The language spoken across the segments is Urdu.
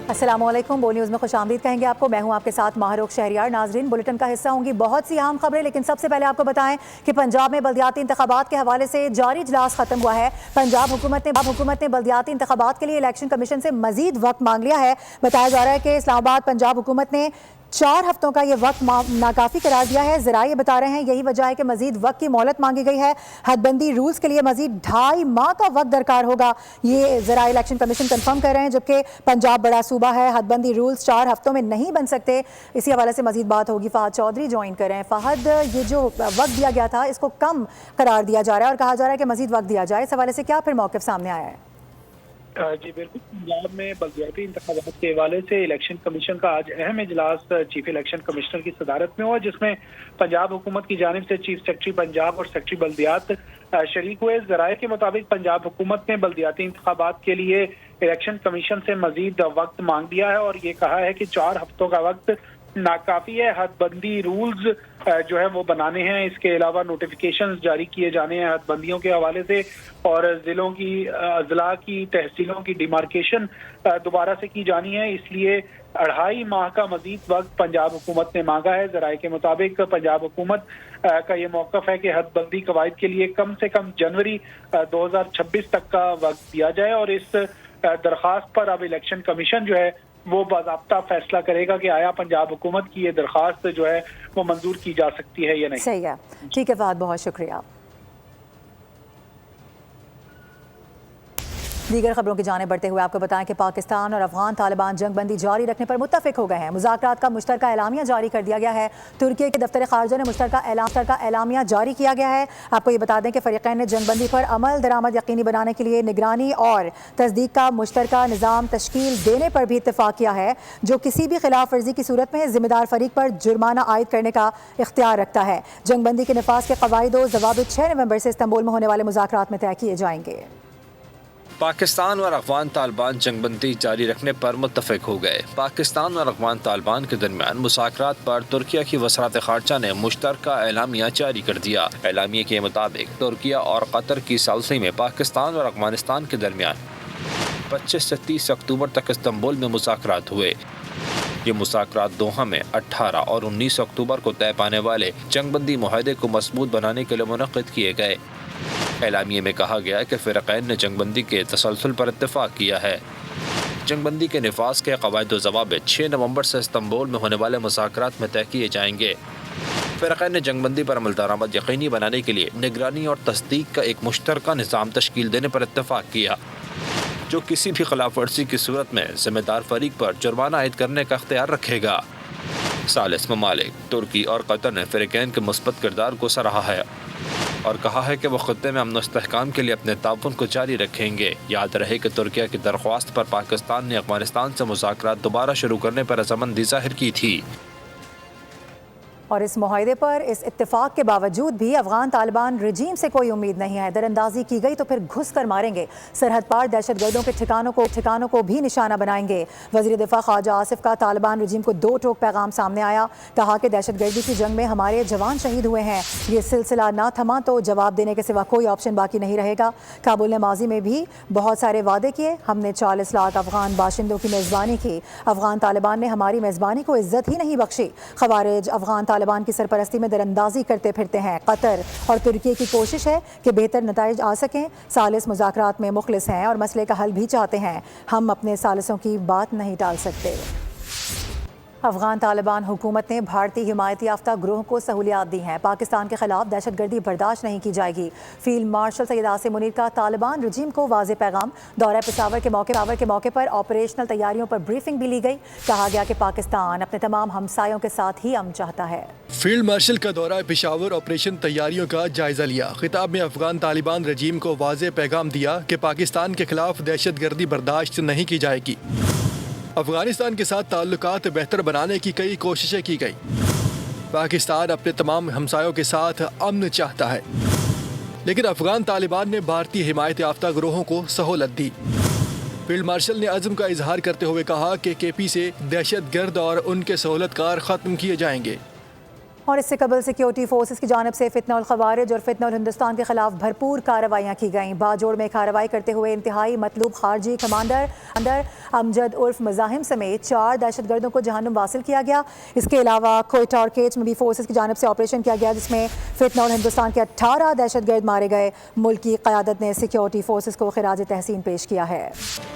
السلام علیکم، بول نیوز میں خوش آمدید کہیں گے آپ کو۔ میں ہوں آپ کے ساتھ ماہروخ شہریار۔ ناظرین، بلیٹن کا حصہ ہوں گی بہت سی اہم خبریں، لیکن سب سے پہلے آپ کو بتائیں کہ پنجاب میں بلدیاتی انتخابات کے حوالے سے جاری اجلاس ختم ہوا ہے۔ پنجاب حکومت نے بلدیاتی انتخابات کے لیے الیکشن کمیشن سے مزید وقت مانگ لیا ہے۔ بتایا جا رہا ہے کہ اسلام آباد پنجاب حکومت نے 4 ہفتوں کا یہ وقت ناکافی قرار دیا ہے۔ ذرائع یہ بتا رہے ہیں یہی وجہ ہے کہ مزید وقت کی مہلت مانگی گئی ہے۔ حد بندی رولز کے لیے مزید 2.5 ماہ کا وقت درکار ہوگا، یہ ذرائع الیکشن کمیشن کنفرم کر رہے ہیں، جبکہ پنجاب بڑا صوبہ ہے، حد بندی رولز 4 ہفتوں میں نہیں بن سکتے۔ اسی حوالے سے مزید بات ہوگی، فہد چودھری جوائن کر رہے ہیں۔ فہد، یہ جو وقت دیا گیا تھا اس کو کم قرار دیا جا رہا ہے اور کہا جا رہا ہے کہ مزید وقت دیا جائے، اس حوالے سے کیا پھر موقف سامنے آیا ہے؟ جی بالکل، پنجاب میں بلدیاتی انتخابات کے حوالے سے الیکشن کمیشن کا آج اہم اجلاس چیف الیکشن کمشنر کی صدارت میں ہوا، جس میں پنجاب حکومت کی جانب سے چیف سیکرٹری پنجاب اور سیکرٹری بلدیات شریک ہوئے۔ ذرائع کے مطابق پنجاب حکومت نے بلدیاتی انتخابات کے لیے الیکشن کمیشن سے مزید وقت مانگ دیا ہے اور یہ کہا ہے کہ 4 ہفتوں کا وقت ناکافی ہے۔ حد بندی رولز جو ہے وہ بنانے ہیں، اس کے علاوہ نوٹیفیکیشنز جاری کیے جانے ہیں حد بندیوں کے حوالے سے، اور ضلعوں کی اضلاع کی تحصیلوں کی ڈیمارکیشن دوبارہ سے کی جانی ہے۔ اس لیے 2.5 ماہ کا مزید وقت پنجاب حکومت نے مانگا ہے۔ ذرائع کے مطابق پنجاب حکومت کا یہ موقف ہے کہ حد بندی قواعد کے لیے کم سے کم جنوری 2026 تک کا وقت دیا جائے، اور اس درخواست پر اب الیکشن کمیشن جو ہے وہ باضابطہ فیصلہ کرے گا کہ آیا پنجاب حکومت کی یہ درخواست جو ہے وہ منظور کی جا سکتی ہے یا نہیں۔ صحیح ہے، ٹھیک ہے فہد، بہت شکریہ۔ دیگر خبروں کی جانب بڑھتے ہوئے آپ کو بتائیں کہ پاکستان اور افغان طالبان جنگ بندی جاری رکھنے پر متفق ہو گئے ہیں۔ مذاکرات کا مشترکہ اعلامیہ جاری کر دیا گیا ہے۔ ترکی کے دفتر خارجہ نے مشترکہ اعلامیہ جاری کیا گیا ہے۔ آپ کو یہ بتا دیں کہ فریقین نے جنگ بندی پر عمل درآمد یقینی بنانے کے لیے نگرانی اور تصدیق کا مشترکہ نظام تشکیل دینے پر بھی اتفاق کیا ہے، جو کسی بھی خلاف ورزی کی صورت میں ذمہ دار فریق پر جرمانہ عائد کرنے کا اختیار رکھتا ہے۔ جنگ بندی کے نفاذ کے قواعد و ضوابط 6 نومبر سے استنبول میں ہونے والے مذاکرات میں طے کیے جائیں گے۔ پاکستان اور افغان طالبان جنگ بندی جاری رکھنے پر متفق ہو گئے۔ پاکستان اور افغان طالبان کے درمیان مذاکرات پر ترکیہ کی وزارت خارجہ نے مشترکہ اعلامیہ جاری کر دیا۔ اعلامیے کے مطابق ترکیہ اور قطر کی ثالثی میں پاکستان اور افغانستان کے درمیان 25 سے 30 اکتوبر تک استنبول میں مذاکرات ہوئے۔ یہ مذاکرات دوحہ میں 18 اور 19 اکتوبر کو طے پانے والے جنگ بندی معاہدے کو مضبوط بنانے کے لیے منعقد کیے گئے۔ اعلامیے میں کہا گیا کہ فریقین نے جنگ بندی کے تسلسل پر اتفاق کیا ہے۔ جنگ بندی کے نفاذ کے قواعد و ضوابط 6 نومبر سے استنبول میں ہونے والے مذاکرات میں طے کیے جائیں گے۔ فریقین نے جنگ بندی پر عمل درآمد یقینی بنانے کے لیے نگرانی اور تصدیق کا ایک مشترکہ نظام تشکیل دینے پر اتفاق کیا، جو کسی بھی خلاف ورزی کی صورت میں ذمہ دار فریق پر جرمانہ عائد کرنے کا اختیار رکھے گا۔ ثالث ممالک ترکی اور قطر نے فریقین کے مثبت کردار کو سراہا ہے اور کہا ہے کہ وہ خطے میں امن و استحکام کے لیے اپنے تعاون کو جاری رکھیں گے۔ یاد رہے کہ ترکیہ کی درخواست پر پاکستان نے افغانستان سے مذاکرات دوبارہ شروع کرنے پر رضامندی ظاہر کی تھی۔ اور اس معاہدے پر اس اتفاق کے باوجود بھی افغان طالبان رجیم سے کوئی امید نہیں ہے۔ در اندازی کی گئی تو پھر گھس کر ماریں گے، سرحد پار دہشت گردوں کے ٹھکانوں کو بھی نشانہ بنائیں گے۔ وزیر دفاع خواجہ آصف کا طالبان رجیم کو 2 ٹوک پیغام سامنے آیا، کہا کہ دہشت گردی کی جنگ میں ہمارے جوان شہید ہوئے ہیں، یہ سلسلہ نہ تھما تو جواب دینے کے سوا کوئی آپشن باقی نہیں رہے گا۔ کابل نے ماضی میں بھی بہت سارے وعدے کیے، ہم نے 40 لاکھ افغان باشندوں کی میزبانی کی، افغان طالبان نے ہماری میزبانی کو عزت ہی نہیں بخشی۔ خوارج افغان طالبان کی سرپرستی میں در اندازی کرتے پھرتے ہیں۔ قطر اور ترکی کی کوشش ہے کہ بہتر نتائج آ سکیں۔ ثالث مذاکرات میں مخلص ہیں اور مسئلے کا حل بھی چاہتے ہیں، ہم اپنے ثالثوں کی بات نہیں ٹال سکتے۔ افغان طالبان حکومت نے بھارتی حمایت یافتہ گروہ کو سہولیات دی ہیں۔ پاکستان کے خلاف دہشت گردی برداشت نہیں کی جائے گی۔ فیلڈ مارشل سید عاصم منیر کا طالبان رجیم کو واضح پیغام۔ دورہ پشاور کے موقع پر آپریشنل تیاریوں پر بریفنگ بھی لی گئی، کہا گیا کہ پاکستان اپنے تمام ہمسایوں کے ساتھ ہی امن چاہتا ہے۔ فیلڈ مارشل کا دورہ پشاور آپریشن تیاریوں کا جائزہ لیا۔ خطاب میں افغان طالبان رجیم کو واضح پیغام دیا کہ پاکستان کے خلاف دہشت گردی برداشت نہیں کی جائے گی۔ افغانستان کے ساتھ تعلقات بہتر بنانے کی کئی کوششیں کی گئی۔ پاکستان اپنے تمام ہمسایوں کے ساتھ امن چاہتا ہے، لیکن افغان طالبان نے بھارتی حمایت یافتہ گروہوں کو سہولت دی۔ فیلڈ مارشل نے عزم کا اظہار کرتے ہوئے کہا کہ کے پی سے دہشت گرد اور ان کے سہولت کار ختم کیے جائیں گے۔ اور اس سے قبل سیکیورٹی فورسز کی جانب سے فتنہ الخوارج اور فتنہ الہندوستان کے خلاف بھرپور کارروائیاں کی گئیں۔ باجوڑ میں کارروائی کرتے ہوئے انتہائی مطلوب خارجی کمانڈر امجد عرف مزاحم سمیت 4 دہشت گردوں کو جہنم واصل کیا گیا۔ اس کے علاوہ کوئٹہ اور کیچ میں بھی فورسز کی جانب سے آپریشن کیا گیا، جس میں فتنہ الہندوستان کے 18 دہشت گرد مارے گئے۔ ملک کی قیادت نے سیکیورٹی فورسز کو خراج تحسین پیش کیا ہے۔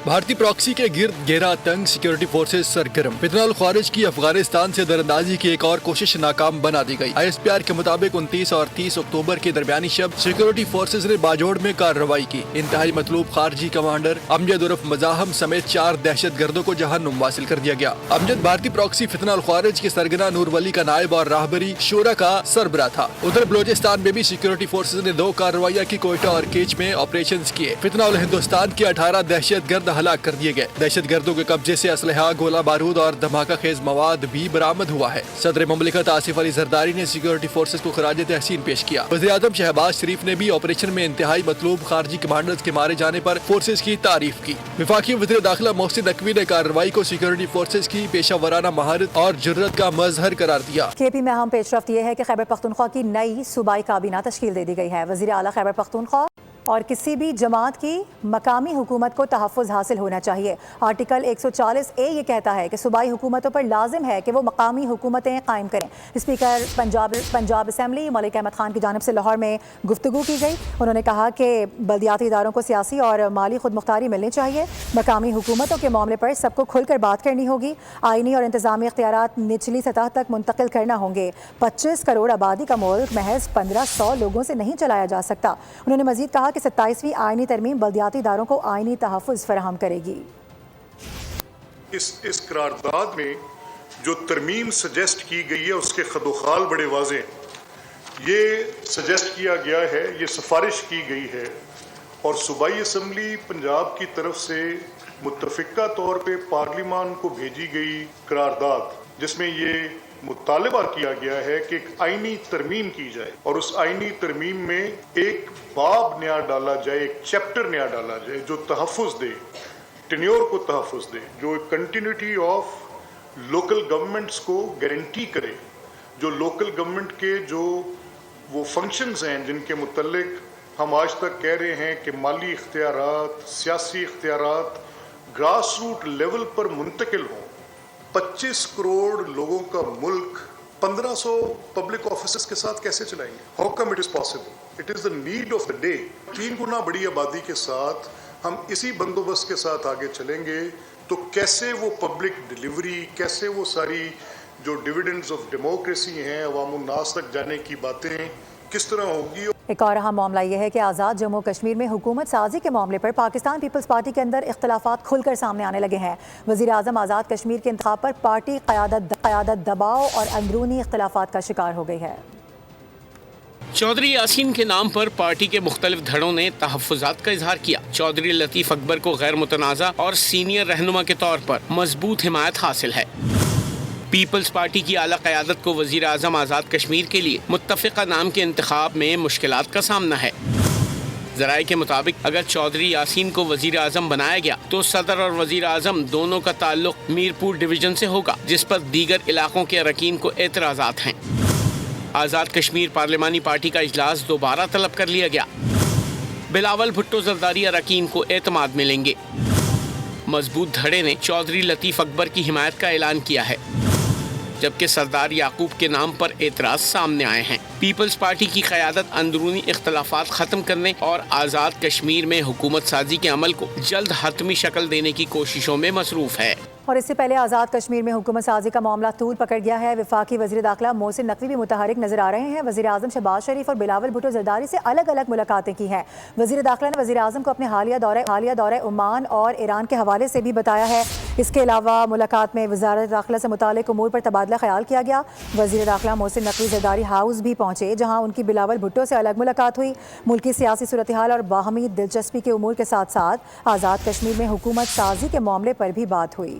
بھارتی پراکسی کے گرد گھیرا تنگ، سیکیورٹی فورسز سرگرم۔ فتنہ الخوارج کی افغانستان سے دراندازی کی ایک اور کوشش ناکام بنا دی گئی۔ آئی ایس پی آر کے مطابق 29 اور 30 اکتوبر کی درمیانی شب سیکیورٹی فورسز نے باجوڑ میں کارروائی کی۔ انتہائی مطلوب خارجی کمانڈر امجد عرف مزاحم سمیت 4 دہشت گردوں کو جہنم واصل کر دیا گیا۔ امجد بھارتی پراکسی فتنہ الخوارج کے سرگنا نور ولی کا نائب اور راہبری شورا کا سربراہ تھا۔ ادھر بلوچستان میں بھی سیکیورٹی فورسز نے 2 کارروائیاں کی، کوئٹہ اور کیچ میں آپریشنز کیے۔ فتنہ الہندوستان کے 18 دہشت گرد ہلاک کر دیے گئے۔ دہشت گردوں کے قبضے سے اسلحہ، گولہ بارود اور دھماکہ خیز مواد بھی برآمد ہوا ہے۔ صدر مملکت آصف علی زرداری نے سیکیورٹی فورسز کو خراج تحسین پیش کیا۔ وزیر اعظم شہباز شریف نے بھی آپریشن میں انتہائی مطلوب خارجی کمانڈرز کے مارے جانے پر فورسز کی تعریف کی۔ وفاقی وزیر داخلہ محسن نقوی نے کارروائی کو سیکیورٹی فورسز کی پیشہ ورانہ مہارت اور جرات کا مظہر قرار دیا۔ کے پی میں اہم پیش رفت یہ ہے کہ خیبر پختونخوا کی نئی صوبائی کابینہ تشکیل دے دی گئی ہے۔ وزیر اعلیٰ خیبر پختونخوا اور کسی بھی جماعت کی مقامی حکومت کو تحفظ حاصل ہونا چاہیے۔ آرٹیکل 140A یہ کہتا ہے کہ صوبائی حکومتوں پر لازم ہے کہ وہ مقامی حکومتیں قائم کریں۔ اسپیکر پنجاب اسمبلی ملک احمد خان کی جانب سے لاہور میں گفتگو کی گئی۔ انہوں نے کہا کہ بلدیاتی اداروں کو سیاسی اور مالی خود مختاری ملنی چاہیے۔ مقامی حکومتوں کے معاملے پر سب کو کھل کر بات کرنی ہوگی۔ آئینی اور انتظامی اختیارات نچلی سطح تک منتقل کرنا ہوں گے۔ 25 کروڑ آبادی کا ملک محض 1500 لوگوں سے نہیں چلایا جا سکتا۔ انہوں نے مزید کہا کہ 27ویں آئینی ترمیم بلدیاتی اداروں کو آئینی تحفظ فراہم کرے گی۔ اس قرارداد میں جو ترمیم سجیسٹ کی گئی ہے اس کے خد و خال بڑے واضح ہیں۔ یہ سجیسٹ کیا گیا ہے، یہ سفارش کی گئی ہے اور صوبائی اسمبلی پنجاب کی طرف سے متفقہ طور پہ پارلیمان کو بھیجی گئی قرارداد، جس میں یہ مطالبہ کیا گیا ہے کہ ایک آئینی ترمیم کی جائے اور اس آئینی ترمیم میں ایک باب نیا ڈالا جائے، ایک چیپٹر نیا ڈالا جائے جو تحفظ دے، ٹینیور کو تحفظ دے، جو کنٹینیوٹی آف لوکل گورنمنٹس کو گارنٹی کرے، جو لوکل گورنمنٹ کے جو وہ فنکشنز ہیں جن کے متعلق ہم آج تک کہہ رہے ہیں کہ مالی اختیارات، سیاسی اختیارات گراس روٹ لیول پر منتقل ہوں۔ 25 کروڑ لوگوں کا ملک 1500 پبلک آفیسز کے ساتھ کیسے چلائیں گے؟ How come it is possible? It is the need of the day. 3 گنا بڑی آبادی کے ساتھ ہم اسی بندوبست کے ساتھ آگے چلیں گے تو کیسے وہ پبلک ڈیلیوری، کیسے وہ ساری جو ڈیویڈنڈز آف ڈیموکریسی ہیں عوام الناس تک جانے کی باتیں کس طرح ہوگی۔ ایک اور اہم معاملہ یہ ہے کہ آزاد جموں کشمیر میں حکومت سازی کے معاملے پر پاکستان پیپلز پارٹی کے اندر اختلافات کھل کر سامنے آنے لگے ہیں۔ وزیر اعظم آزاد کشمیر کے انتخاب پر پارٹی قیادت دباؤ اور اندرونی اختلافات کا شکار ہو گئی ہے۔ چودھری یاسین کے نام پر پارٹی کے مختلف دھڑوں نے تحفظات کا اظہار کیا۔ چودھری لطیف اکبر کو غیر متنازع اور سینئر رہنما کے طور پر مضبوط حمایت حاصل ہے۔ پیپلز پارٹی کی اعلیٰ قیادت کو وزیر اعظم آزاد کشمیر کے لیے متفقہ نام کے انتخاب میں مشکلات کا سامنا ہے۔ ذرائع کے مطابق اگر چودھری یاسین کو وزیر اعظم بنایا گیا تو صدر اور وزیر اعظم دونوں کا تعلق میرپور ڈویژن سے ہوگا، جس پر دیگر علاقوں کے اراکین کو اعتراضات ہیں۔ آزاد کشمیر پارلیمانی پارٹی کا اجلاس دوبارہ طلب کر لیا گیا۔ بلاول بھٹو زرداری اراکین کو اعتماد ملیں گے۔ مضبوط دھڑے نے چودھری لطیف اکبر کی حمایت کا اعلان کیا ہے، جبکہ سردار یعقوب کے نام پر اعتراض سامنے آئے ہیں۔ پیپلز پارٹی کی قیادت اندرونی اختلافات ختم کرنے اور آزاد کشمیر میں حکومت سازی کے عمل کو جلد حتمی شکل دینے کی کوششوں میں مصروف ہے۔ اور اس سے پہلے آزاد کشمیر میں حکومت سازی کا معاملہ طول پکڑ گیا ہے۔ وفاقی وزیر داخلہ محسن نقوی بھی متحرک نظر آ رہے ہیں۔ وزیر اعظم شہباز شریف اور بلاول بھٹو زرداری سے الگ الگ ملاقاتیں کی ہیں۔ وزیر داخلہ نے وزیر اعظم کو اپنے حالیہ دورہ عمان اور ایران کے حوالے سے بھی بتایا ہے۔ اس کے علاوہ ملاقات میں وزارت داخلہ سے متعلق امور پر تبادلہ خیال کیا گیا۔ وزیر داخلہ محسن نقوی زرداری ہاؤس بھی پہنچے، جہاں ان کی بلاول بھٹو سے الگ ملاقات ہوئی۔ ملکی سیاسی صورتحال اور باہمی دلچسپی کے امور کے ساتھ ساتھ آزاد کشمیر میں حکومت سازی کے معاملے پر بھی بات ہوئی۔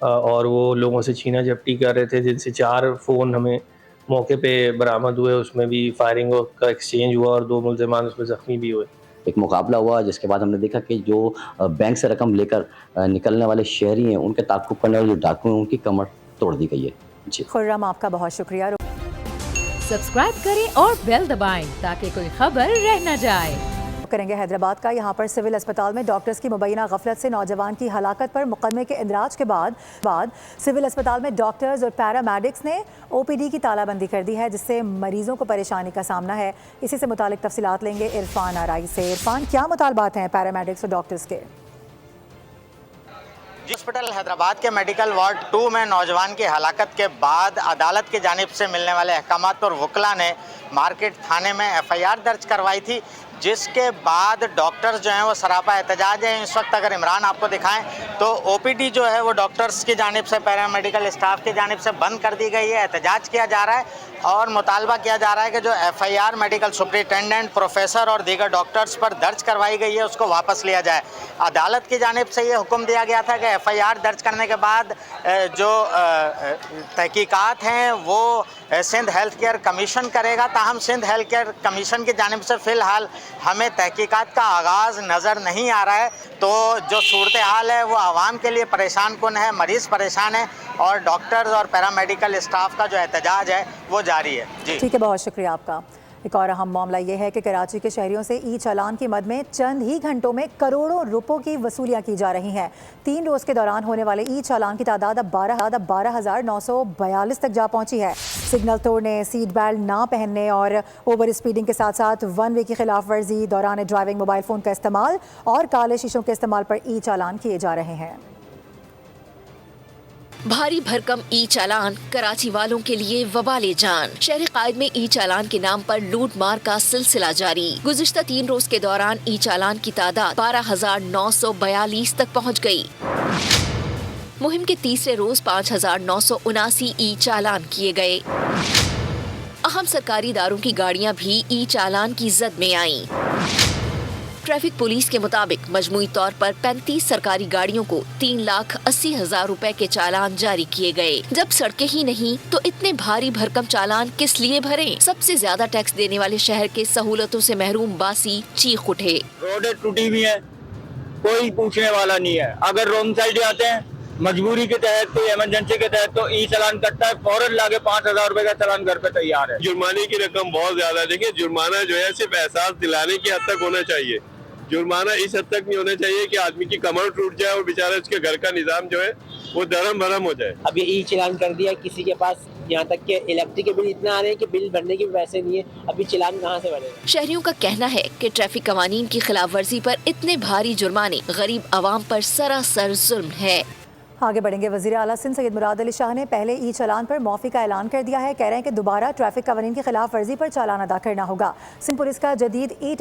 اور وہ لوگوں سے چھینا جھپٹی کر رہے تھے، جن سے 4 فون ہمیں موقع پہ برآمد ہوئے. اس میں بھی فائرنگ کا ایکسچینج ہوا اور 2 ملزمان اس میں زخمی بھی ہوئے. ایک مقابلہ ہوا جس کے بعد ہم نے دیکھا کہ جو بینک سے رقم لے کر نکلنے والے شہری ہیں ان کے تعاقب کرنے والے جو ڈاکو ہیں ان کی کمر توڑ دی گئی ہے. جی خرم، آپ کا بہت شکریہ. سبسکرائب کریں اور بیل دبائیں تاکہ کوئی خبر رہ نہ جائے. کریں گے حیدرآباد کا. یہاں پر سول اسپتال میں ڈاکٹرز کی مبینہ غفلت سے نوجوان کی ہلاکت پر مقدمے کے اندراج کے بعد سول اسپتال میں ڈاکٹرز اور پیرامیڈکس نے او پی ڈی کی تالہ بندی کر دی ہے، جس سے مریضوں کو پریشانی کا سامنا ہے. اسی سے متعلق تفصیلات لیں گے عرفان آرائی سے. عرفان، کیا مطالبات ہیں پیرامیڈکس اور ڈاکٹرز کے؟ ہاسپٹل حیدرآباد کے میڈیکل وارڈ 2 میں نوجوان کی ہلاکت کے بعد عدالت کی جانب سے ملنے والے احکامات پر وکلا نے مارکیٹ تھانے میں FIR درج کروائی تھی، جس کے بعد ڈاکٹرز جو ہیں وہ سراپا احتجاج ہیں. اس وقت اگر عمران آپ کو دکھائیں تو OPD جو ہے وہ ڈاکٹرز کی جانب سے، پیرامیڈیکل اسٹاف کی جانب سے بند کر دی گئی ہے. احتجاج کیا جا رہا ہے اور مطالبہ کیا جا رہا ہے کہ جو FIR میڈیکل سپرنٹینڈنٹ، پروفیسر اور دیگر ڈاکٹرز پر درج کروائی گئی ہے اس کو واپس لیا جائے. عدالت کی جانب سے یہ حکم دیا گیا تھا کہ FIR درج کرنے کے بعد جو تحقیقات ہیں وہ سندھ ہیلتھ کیئر کمیشن کرے گا. تاہم سندھ ہیلتھ کیئر کمیشن کی جانب سے فی الحال ہمیں تحقیقات کا آغاز نظر نہیں آ رہا ہے. تو جو صورتحال ہے وہ عوام کے لیے پریشان کن ہے، مریض پریشان ہے اور ڈاکٹرز اور پیرامیڈیکل اسٹاف کا جو احتجاج ہے وہ جاری ہے. جی ٹھیک ہے، بہت شکریہ آپ کا. ایک اور اہم معاملہ یہ ہے کہ کراچی کے شہریوں سے ای چالان کی مد میں چند ہی گھنٹوں میں کروڑوں روپوں کی وصولیاں کی جا رہی ہیں. 3 روز کے دوران ہونے والے ای چالان کی تعداد اب 12,942 تک جا پہنچی ہے. سگنل توڑنے، سیٹ بیلٹ نہ پہننے اور اوور اسپیڈنگ کے ساتھ ساتھ 1 وے کی خلاف ورزی، دوران ڈرائیونگ موبائل فون کا استعمال اور کالے شیشوں کے استعمال پر ای چالان کیے جا رہے ہیں. بھاری بھرکم ای چالان کراچی والوں کے لیے وبال جان. شہر قائد میں ای چالان کے نام پر لوٹ مار کا سلسلہ جاری. گزشتہ 3 روز کے دوران ای چالان کی تعداد 12,942 تک پہنچ گئی. مہم کے تیسرے روز 5,979 ای چالان کیے گئے. اہم سرکاری اداروں کی گاڑیاں بھی ای چالان کی زد میں آئیں. ٹریفک پولیس کے مطابق مجموعی طور پر 35 سرکاری گاڑیوں کو 3,80,000 روپے کے چالان جاری کیے گئے. جب سڑکیں ہی نہیں تو اتنے بھاری بھرکم چالان کس لیے بھریں؟ سب سے زیادہ ٹیکس دینے والے شہر کے سہولتوں سے محروم باسی چیخ اٹھے. روڈیں ٹوٹی ہوئی ہیں، کوئی پوچھنے والا نہیں ہے. اگر رونگ سائڈ آتے ہیں مجبوری کے تحت، کوئی ایمرجنسی کے تحت تو ای چالان کٹتا ہے، فوراً لا کے 5,000 روپے کا چالان گھر پہ تیار ہے. جرمانے کی رقم بہت زیادہ ہے. دیکھیں جرمانہ جو ہے صرف احساس دلانے کی حد تک ہونا چاہیے. جرمانہ اس حد تک نہیں ہونا چاہیے کہ آدمی کی کمر ٹوٹ جائے اور بیچارہ اس کے گھر کا نظام جو ہے وہ درہم بھرم ہو جائے. اب یہ ای چالان کر دیا کسی کے پاس، یہاں تک کہ الیکٹرک کے بل اتنا آ رہے ہیں کہ بل بھرنے کے بھی پیسے نہیں ہے. ابھی چالان کہاں سے بھرے؟ شہریوں کا کہنا ہے کہ ٹریفک قوانین کی خلاف ورزی پر اتنے بھاری جرمانے غریب عوام پر سراسر ظلم ہے. آگے بڑھیں گے. وزیر اعلیٰ سندھ سید مراد علی شاہ نے پہلے ای چالان پر معافی کا اعلان کر دیا ہے. کہہ رہے ہیں کہ دوبارہ ٹریفک قوانین کی خلاف ورزی پر چالان ادا کرنا ہوگا. سندھ پولیس کا جدید ای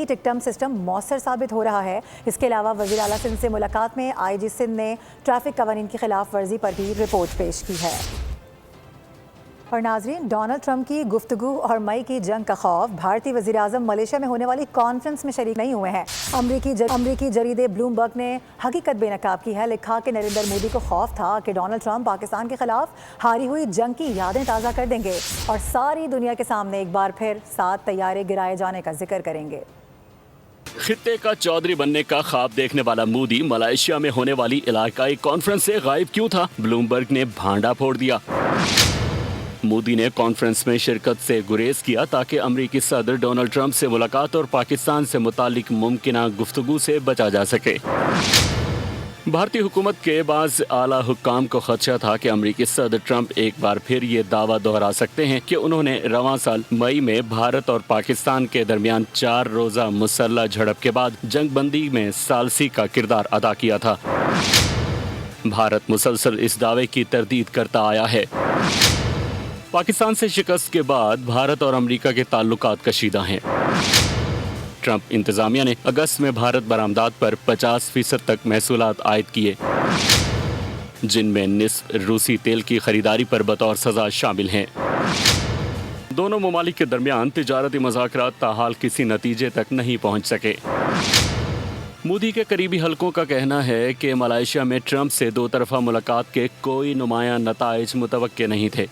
ٹکٹم سسٹم مؤثر ثابت ہو رہا ہے. اس کے علاوہ وزیر اعلیٰ سندھ سے ملاقات میں IG سندھ نے ٹریفک قوانین کی خلاف ورزی پر بھی رپورٹ پیش کی ہے. اور ناظرین، ڈونلڈ ٹرمپ کی گفتگو اور مئی کی جنگ کا خوف. بھارتی وزیر اعظم ملیشیا میں ہونے والی کانفرنس میں شریک نہیں ہوئے ہیں. امریکی جریدے بلومبرگ نے حقیقت بے نقاب کی ہے. لکھا کہ نریندر مودی کو خوف تھا کہ ڈونلڈ ٹرمپ پاکستان کے خلاف ہاری ہوئی جنگ کی یادیں تازہ کر دیں گے اور ساری دنیا کے سامنے ایک بار پھر 7 طیارے گرائے جانے کا ذکر کریں گے. خطے کا چودھری بننے کا خواب دیکھنے والا مودی ملائیشیا میں ہونے والی علاقائی کانفرنس سے غائب کیوں تھا؟ بلومبرگ نے بھانڈا پھوڑ دیا. مودی نے کانفرنس میں شرکت سے گریز کیا تاکہ امریکی صدر ڈونلڈ ٹرمپ سے ملاقات اور پاکستان سے متعلق ممکنہ گفتگو سے بچا جا سکے. بھارتی حکومت کے بعض اعلیٰ حکام کو خدشہ تھا کہ امریکی صدر ٹرمپ ایک بار پھر یہ دعویٰ دہرا سکتے ہیں کہ انہوں نے رواں سال مئی میں بھارت اور پاکستان کے درمیان 4 روزہ مسلح جھڑپ کے بعد جنگ بندی میں ثالثی کا کردار ادا کیا تھا. بھارت مسلسل اس دعوے کی تردید کرتا آیا ہے. پاکستان سے شکست کے بعد بھارت اور امریکہ کے تعلقات کشیدہ ہیں. ٹرمپ انتظامیہ نے اگست میں بھارت برآمدات پر 50% تک محصولات عائد کیے، جن میں نصف روسی تیل کی خریداری پر بطور سزا شامل ہیں. دونوں ممالک کے درمیان تجارتی مذاکرات تاحال کسی نتیجے تک نہیں پہنچ سکے. مودی کے قریبی حلقوں کا کہنا ہے کہ ملائیشیا میں ٹرمپ سے دو طرفہ ملاقات کے کوئی نمایاں نتائج متوقع نہیں تھے۔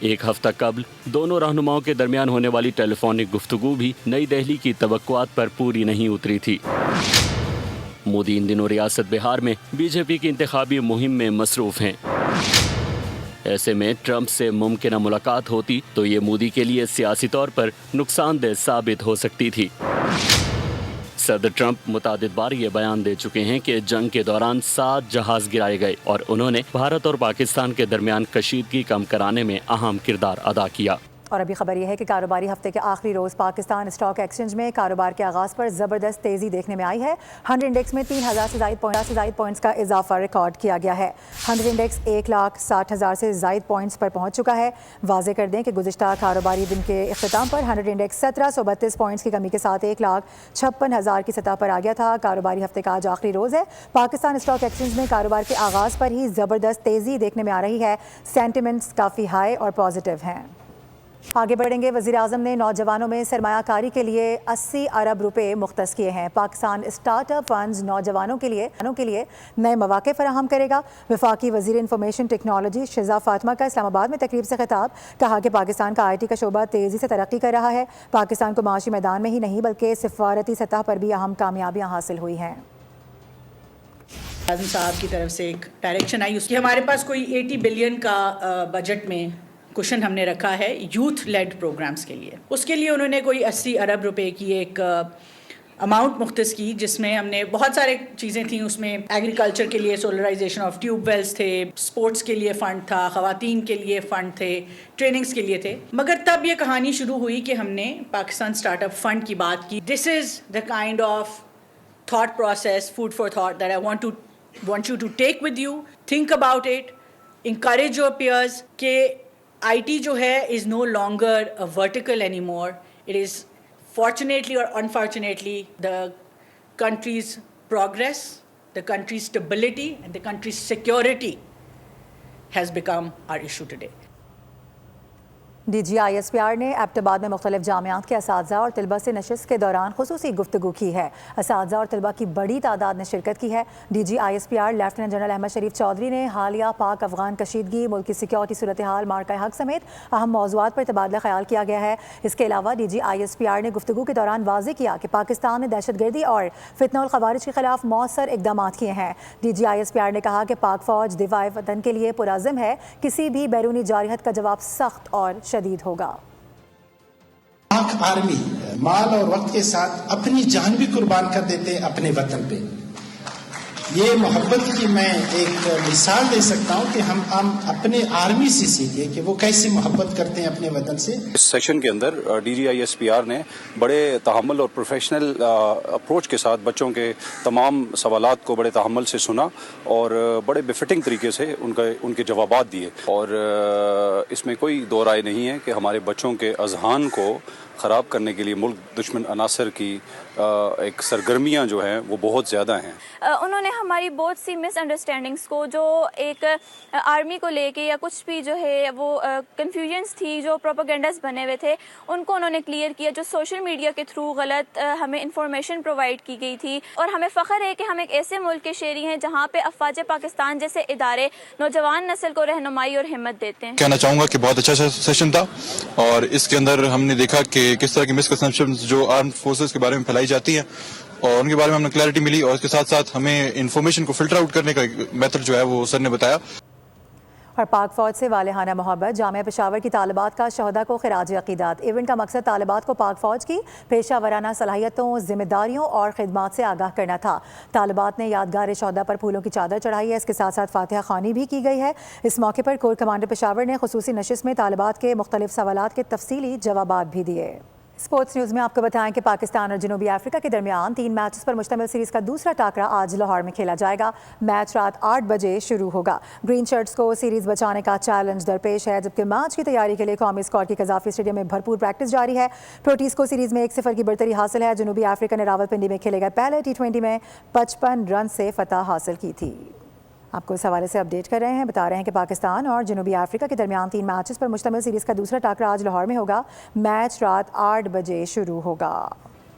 ایک ہفتہ قبل دونوں رہنماؤں کے درمیان ہونے والی ٹیلی فونک گفتگو بھی نئی دہلی کی توقعات پر پوری نہیں اتری تھی۔ مودی ان دنوں ریاست بہار میں بی جے پی کی انتخابی مہم میں مصروف ہیں۔ ایسے میں ٹرمپ سے ممکنہ ملاقات ہوتی تو یہ مودی کے لیے سیاسی طور پر نقصان دہ ثابت ہو سکتی تھی۔ صدر ٹرمپ متعدد بار یہ بیان دے چکے ہیں کہ جنگ کے دوران 7 جہاز گرائے گئے اور انہوں نے بھارت اور پاکستان کے درمیان کشیدگی کم کرانے میں اہم کردار ادا کیا۔ اور ابھی خبر یہ ہے کہ کاروباری ہفتے کے آخری روز پاکستان اسٹاک ایکسچینج میں کاروبار کے آغاز پر زبردست تیزی دیکھنے میں آئی ہے۔ 100 انڈیکس میں 3000 سے زائد پوائنٹس کا اضافہ ریکارڈ کیا گیا ہے۔ 100 انڈیکس 1,60,000 سے زائد پوائنٹس پر پہنچ چکا ہے۔ واضح کر دیں کہ گزشتہ کاروباری دن کے اختتام پر 100 انڈیکس 1732 پوائنٹس کی کمی کے ساتھ 1,56,000 کی سطح پر آ گیا تھا۔ کاروباری ہفتے کا آج آخری روز ہے۔ پاکستان اسٹاک ایکسچینج میں کاروبار کے آغاز پر ہی زبردست تیزی دیکھنے میں آ رہی ہے۔ سینٹیمنٹس کافی ہائی اور پازیٹیو ہیں۔ آگے بڑھیں گے۔ وزیر اعظم نے نوجوانوں میں سرمایہ کاری کے لیے 80 ارب روپے مختص کیے ہیں۔ پاکستان اسٹارٹ اپ فنڈز نوجوانوں کے لیے نئے مواقع فراہم کرے گا۔ وفاقی وزیر انفارمیشن ٹیکنالوجی شہزاد فاطمہ کا اسلام آباد میں تقریب سے خطاب، کہا کہ پاکستان کا IT کا شعبہ تیزی سے ترقی کر رہا ہے۔ پاکستان کو معاشی میدان میں ہی نہیں بلکہ سفارتی سطح پر بھی اہم کامیابیاں حاصل ہوئی ہیں۔ اعظم صاحب کی طرف سے ایک ڈائریکشن آئی، اس کی ہمارے پاس کوئی 80 بلین کا بجٹ میں کوشن ہم نے رکھا ہے یوتھ لیڈ پروگرامز کے لیے۔ اس کے لیے انہوں نے کوئی 80 ارب روپے کی ایک اماؤنٹ مختص کی، جس میں ہم نے بہت سارے چیزیں تھیں۔ اس میں ایگریکلچر کے لیے سولرائزیشن آف ٹیوب ویلز تھے، سپورٹس کے لیے فنڈ تھا، خواتین کے لیے فنڈ تھے، ٹریننگز کے لیے تھے۔ مگر تب یہ کہانی شروع ہوئی کہ ہم نے پاکستان اسٹارٹ اپ فنڈ کی بات کی۔ This is the kind of thought process, food for thought that I want you to take with you, think about it, encourage your peers کہ IT جو ہے is no longer a vertical anymore. It is fortunately or unfortunately the country's progress, the country's stability and the country's security has become our issue today. DGISPR نے ایبٹ آباد میں مختلف جامعات کے اساتذہ اور طلبہ سے نشست کے دوران خصوصی گفتگو کی ہے۔ اساتذہ اور طلبہ کی بڑی تعداد نے شرکت کی ہے۔ DGISPR لیفٹیننٹ جنرل احمد شریف چودھری نے حالیہ پاک افغان کشیدگی، ملک کی سیکیورٹی صورتحال، مارکہ حق سمیت اہم موضوعات پر تبادلہ خیال کیا گیا ہے۔ اس کے علاوہ DGISPR نے گفتگو کے دوران واضح کیا کہ پاکستان نے دہشت گردی اور فتنہ الخوارج کے خلاف مؤثر اقدامات کیے ہیں۔ DGISPR نے کہا کہ پاک فوج دفاع وطن کے لیے پرعزم ہے، کسی بھی بیرونی جارحیت کا جواب سخت اور شدید ہوگا۔ پاک آرمی مال اور وقت کے ساتھ اپنی جان بھی قربان کر دیتے اپنے وطن پہ۔ یہ محبت کی میں ایک مثال دے سکتا ہوں کہ ہم اپنے آرمی سے سیکھیں کہ وہ کیسے محبت کرتے ہیں اپنے وطن سے۔ اس سیشن کے اندر DGISPR نے بڑے تحمل اور پروفیشنل اپروچ کے ساتھ بچوں کے تمام سوالات کو بڑے تحمل سے سنا اور بڑے بفٹنگ طریقے سے ان کے جوابات دیے، اور اس میں کوئی دو رائے نہیں ہے کہ ہمارے بچوں کے اذہان کو خراب کرنے کے لیے ملک دشمن عناصر کی ایک سرگرمیاں جو ہیں وہ بہت زیادہ ہیں۔ انہوں نے ہماری بہت سی مس انڈرسٹینڈنگس کو، جو ایک آرمی کو لے کے یا کچھ بھی جو ہے وہ کنفیوژنس تھی، جو پروپیگنڈاز بنے ہوئے تھے، ان کو انہوں نے کلیئر کیا۔ جو سوشل میڈیا کے تھرو غلط ہمیں انفارمیشن پرووائڈ کی گئی تھی، اور ہمیں فخر ہے کہ ہم ایک ایسے ملک کے شہری ہیں جہاں پہ افواج پاکستان جیسے ادارے نوجوان نسل کو رہنمائی اور ہمت دیتے ہیں۔ کہنا چاہوں گا کہ بہت اچھا سیشن تھا، اور اس کے اندر ہم نے دیکھا کہ کس طرح کی مسکنسپشنز جو آرمڈ فورسز کے بارے میں پھیلائی جاتی ہیں، اور ان کے بارے میں ہمیں کلیئرٹی ملی، اور اس کے ساتھ ساتھ ہمیں انفارمیشن کو فلٹر آؤٹ کرنے کا میتھڈ جو ہے وہ سر نے بتایا۔ اور پاک فوج سے والہانہ محبت، جامعہ پشاور کی طالبات کا شہداء کو خراج عقیدت۔ ایونٹ کا مقصد طالبات کو پاک فوج کی پیشہ ورانہ صلاحیتوں، ذمہ داریوں اور خدمات سے آگاہ کرنا تھا۔ طالبات نے یادگار شہداء پر پھولوں کی چادر چڑھائی ہے، اس کے ساتھ ساتھ فاتحہ خوانی بھی کی گئی ہے۔ اس موقع پر کور کمانڈر پشاور نے خصوصی نشست میں طالبات کے مختلف سوالات کے تفصیلی جوابات بھی دیے۔ اسپورٹس نیوز میں آپ کو بتائیں کہ پاکستان اور جنوبی افریقہ کے درمیان 3 میچز پر مشتمل سیریز کا دوسرا ٹاکرا آج لاہور میں کھیلا جائے گا۔ میچ رات 8 بجے شروع ہوگا۔ گرین شرٹس کو سیریز بچانے کا چیلنج درپیش ہے، جبکہ میچ کی تیاری کے لیے قومی اسکواڈ کی قذافی اسٹیڈیم میں بھرپور پریکٹس جاری ہے۔ پروٹیز کو سیریز میں 1-0 کی برتری حاصل ہے۔ جنوبی افریقہ نے راولپنڈی میں کھیلے گئے پہلے T20 میں 55 رن سے فتح حاصل کی تھی۔ آپ کو اس حوالے سے اپڈیٹ کر رہے ہیں، بتا رہے ہیں کہ پاکستان اور جنوبی افریقہ کے درمیان 3 میچز پر مشتمل سیریز کا دوسرا ٹاکرا آج لاہور میں ہوگا۔ میچ رات 8 بجے شروع ہوگا۔